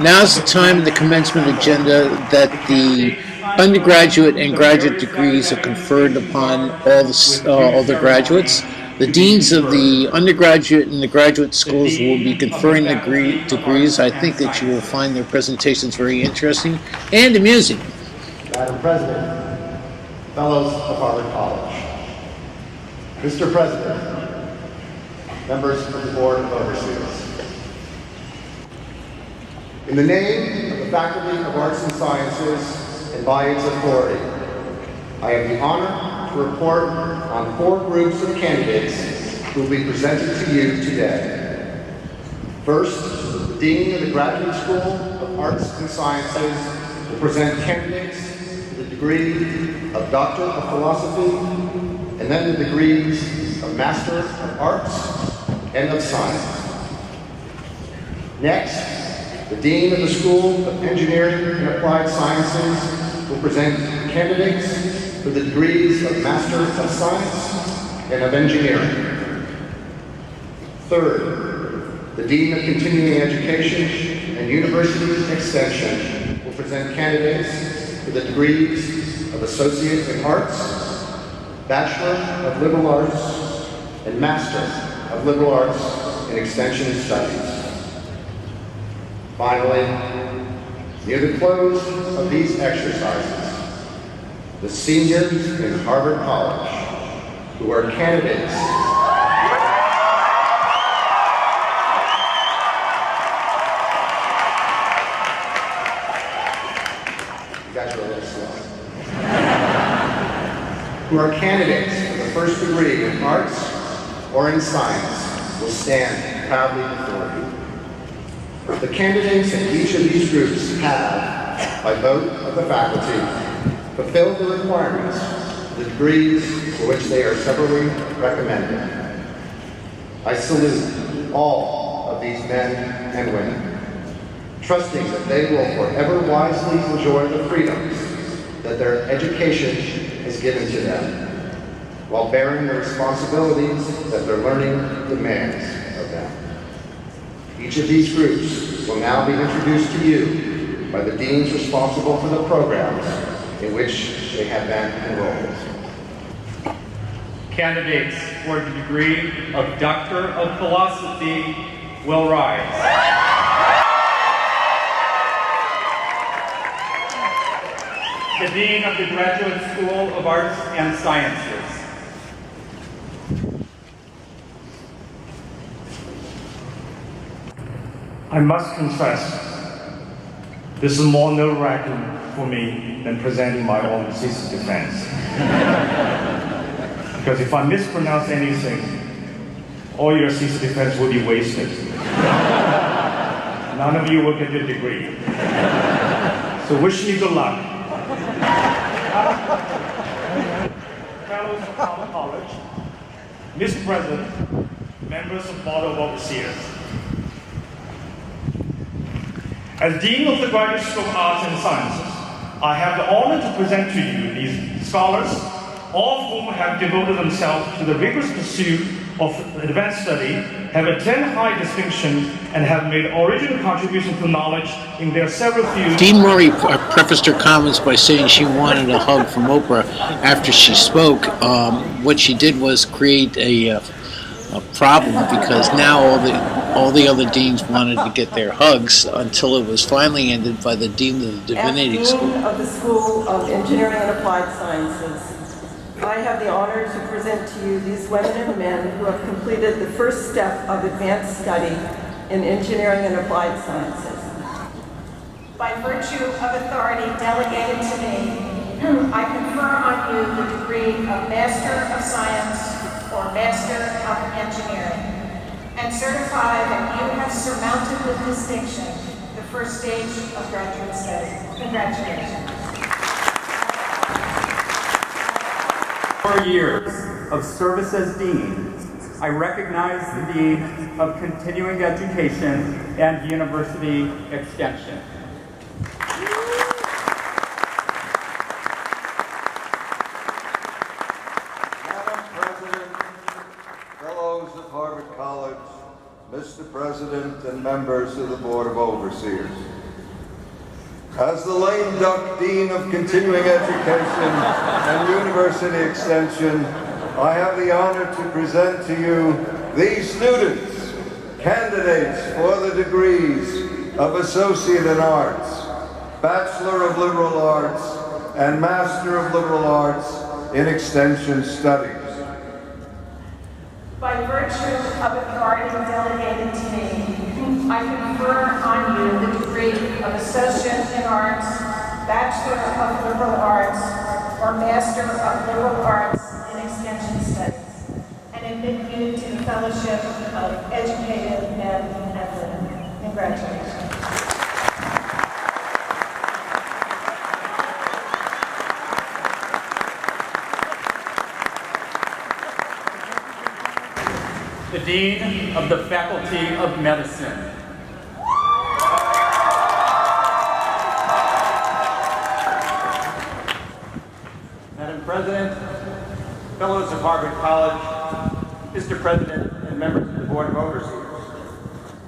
Now's the time in the commencement agenda that the undergraduate and graduate degrees are conferred upon all the graduates. The deans of the undergraduate and the graduate schools will be conferring degrees. I think that you will find their presentations very interesting and amusing. Madam President, Fellows of Harvard College, Mr. President, members of the Board of Overseers. In the name of the Faculty of Arts and Sciences and by its authority, I have the honor to report on 4 groups of candidates who will be presented to you today. First, the Dean of the Graduate School of Arts and Sciences will present candidates to the degree of Doctor of Philosophy and then the degrees of Master of Arts and of Science. Next, the Dean of the School of Engineering and Applied Sciences will present candidates for the degrees of Master of Science and of Engineering. Third, the Dean of Continuing Education and University Extension will present candidates for the degrees of Associate in Arts, Bachelor of Liberal Arts, and Master of Liberal Arts in Extension Studies. Finally, near the close of these exercises, the seniors in Harvard College, who are candidates you guys are a little slow. Who are candidates for the first degree in arts or in science will stand proudly before you. The candidates in each of these groups have, by vote of the faculty, fulfilled the requirements for the degrees for which they are severally recommended. I salute all of these men and women, trusting that they will forever wisely enjoy the freedoms that their education has given to them, while bearing the responsibilities that their learning demands of them. Each of these groups will now be introduced to you by the deans responsible for the programs in which they have been enrolled. Candidates for the degree of Doctor of Philosophy will rise. The Dean of the Graduate School of Arts and Sciences. I must confess, this is more nerve-wracking for me than presenting my own thesis defense. Because if I mispronounce anything, all your thesis defense will be wasted. None of you will get your degree. So wish me good luck. Fellows of Harvard College, Mr. President, members of the Board of Overseers. As Dean of the Graduate School of Arts and Sciences, I have the honor to present to you these scholars, all of whom have devoted themselves to the rigorous pursuit of advanced study, have attained high distinction, and have made original contributions to knowledge in their several fields. Dean Murray prefaced her comments by saying she wanted a hug from OPRAH after she spoke. What she did was create a problem, because now all the other deans wanted to get their hugs until it was finally ended by the Dean of the Divinity School. Dean of the School of Engineering and Applied Sciences, I have the honor to present to you these women and men who have completed the first step of advanced study in engineering and applied sciences. By virtue of authority delegated to me, I confer on you the degree of Master of Science or Master of Engineering, and certify that you have surmounted with distinction the first stage of graduate study. Congratulations. 4 years of service as Dean, I recognize the Dean of Continuing Education and University Extension. Mr. President and members of the Board of Overseers. As the lame duck Dean of Continuing Education and University Extension, I have the honor to present to you these students, candidates for the degrees of Associate in Arts, Bachelor of Liberal Arts, and Master of Liberal Arts in Extension Studies. By virtue of authority delegated to me, I confer on you the degree of Associate in Arts, Bachelor of Liberal Arts, or Master of Liberal Arts in Extension Studies, and admit you to the Fellowship of Educated Men and Women. Congratulations. The Dean of the Faculty of Medicine. Madam President, Fellows of Harvard College, Mr. President, and members of the Board of Overseers.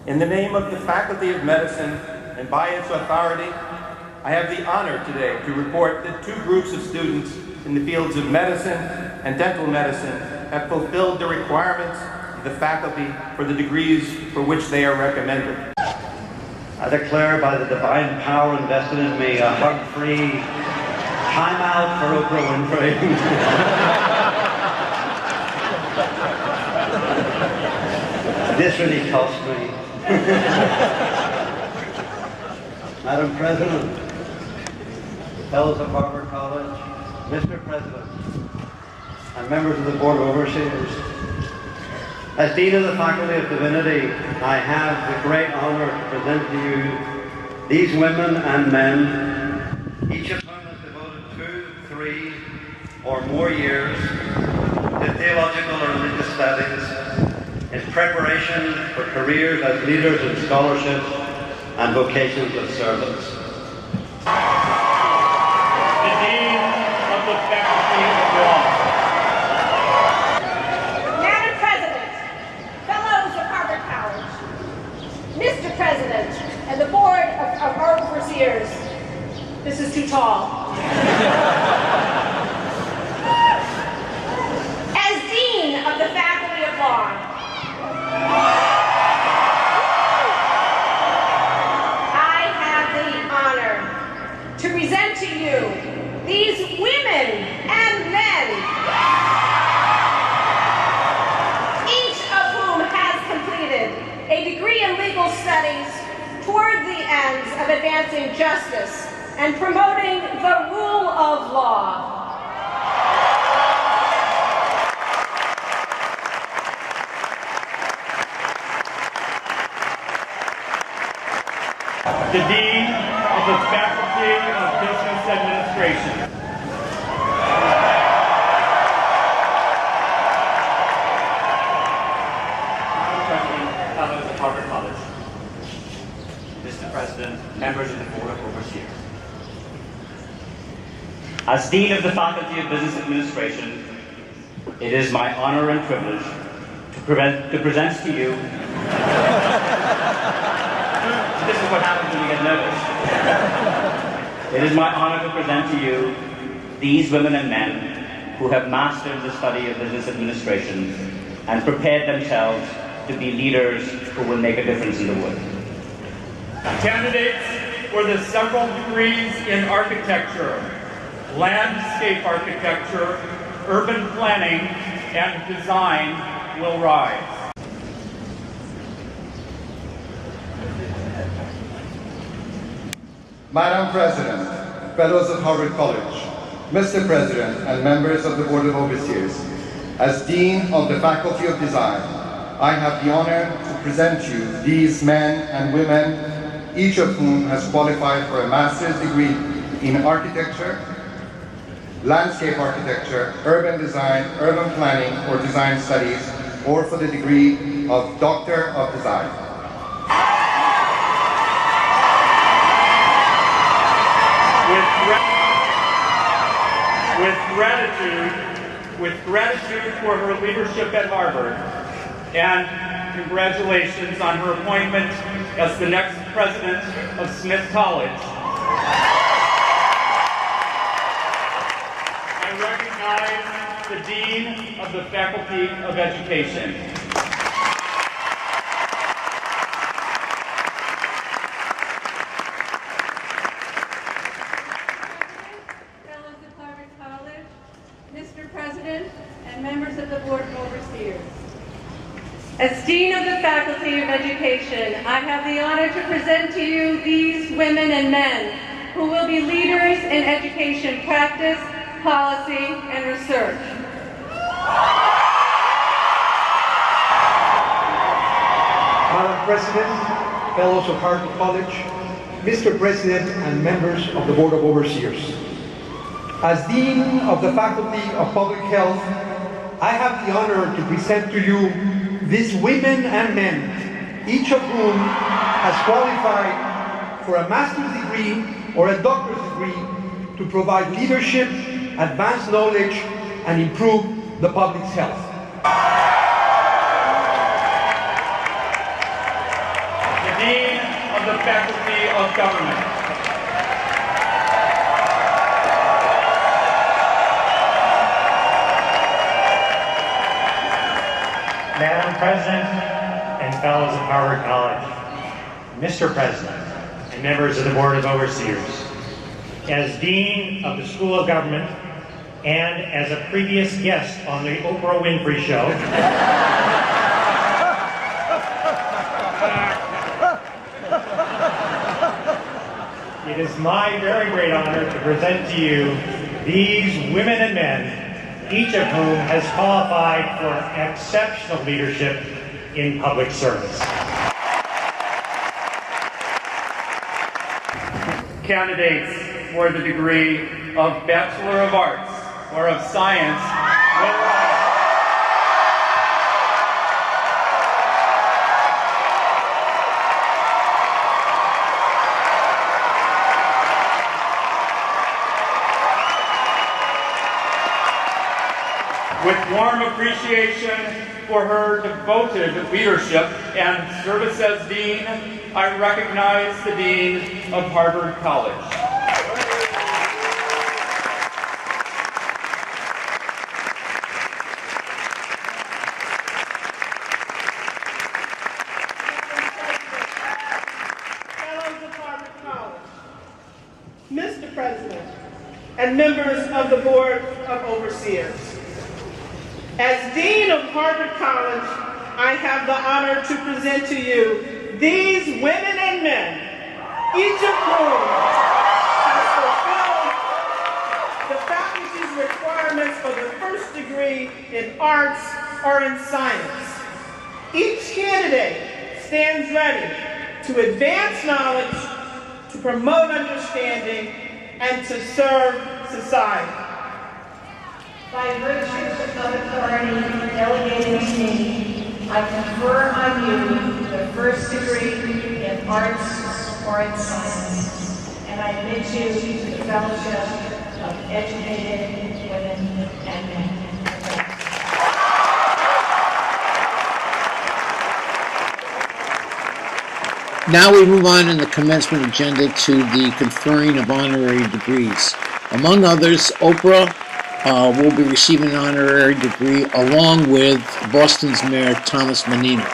In the name of the Faculty of Medicine and by its authority, I have the honor today to report that 2 groups of students in the fields of medicine and dental medicine have fulfilled the requirements of the faculty for the degrees for which they are recommended. I declare by the divine power invested in me a hug-free time out for OPRAH WINFREY. This really cost me. Madam President, Fellows of Harvard College, Mr. President, and members of the Board of Overseers, as Dean of the Faculty of Divinity, I have the great honor to present to you these women and men, each of whom has devoted 2, 3, or more years to theological or religious studies in preparation for careers as leaders in scholarship and vocations of service. The Dean of the Faculty of Law. Madam President, Fellows of Harvard College, Mr. President, and the Board of Overseers. This is too tall. As Dean of the Faculty of Law, I have the honor to present to you these women and men, each of whom has completed a degree in legal studies toward the ends of advancing justice and promoting the rule of law. The Dean of the Faculty of Business Administration. Madam President, Fellows of Harvard College, Mr. President, members of the Board of Overseers. As Dean of the Faculty of Business Administration, it is my honor and privilege to present to you. This is what happens when you get nervous. It is my honor to present to you these women and men who have mastered the study of business administration and prepared themselves to be leaders who will make a difference in the world. Candidates for the several degrees in architecture, landscape architecture, urban planning, and design will rise. Madam President, Fellows of Harvard College, Mr. President, and members of the Board of Overseers, as Dean of the Faculty of Design, I have the honor to present you these men and women, each of whom has qualified for a master's degree in architecture, landscape architecture, urban design, urban planning, or design studies, or for the degree of Doctor of Design. With gratitude for her leadership at Harvard, and congratulations on her appointment as the next president of Smith College, I recognize the Dean of the Faculty of Education. Fellows of Harvard College, Mr. President, and members of the Board of Overseers. As Dean of the Faculty of Education, I have the honor to present to you these women and men who will be leaders in education practice, policy, and research. Madam President, fellows of Harvard College, Mr. President, and members of the Board of Overseers. As Dean of the Faculty of Public Health, I have the honor to present to you these women and men, each of whom has qualified for a master's degree or a doctor's degree to provide leadership, advance knowledge, and improve the public's health. The Dean of the Faculty of Government. Madam President and fellows of Harvard College, Mr. President and members of the Board of Overseers, as Dean of the School of Government and as a previous guest on the OPRAH WINFREY show, it is my very great honor to present to you these women and men, each of whom has qualified for exceptional leadership in public service. Candidates for the degree of Bachelor of Arts or of Science will rise. With warm appreciation for her devoted leadership and service as Dean, I recognize the Dean of Harvard College. Fellows of Harvard College, Mr. President, and members of the Board of Overseers. As Dean of Harvard College, I have the honor to present to you these women and men, each of whom has fulfilled the faculty's requirements for the first degree in arts or in science. Each candidate stands ready to advance knowledge, to promote understanding, and to serve society. By virtue of authority delegated to me, I confer on you the first degree in arts or in science, and I admit you to the fellowship of educated women and men. Now we move on in the commencement agenda to the conferring of honorary degrees. Among others, OPRAH will be receiving an honorary degree along with Boston's Mayor Thomas Menino.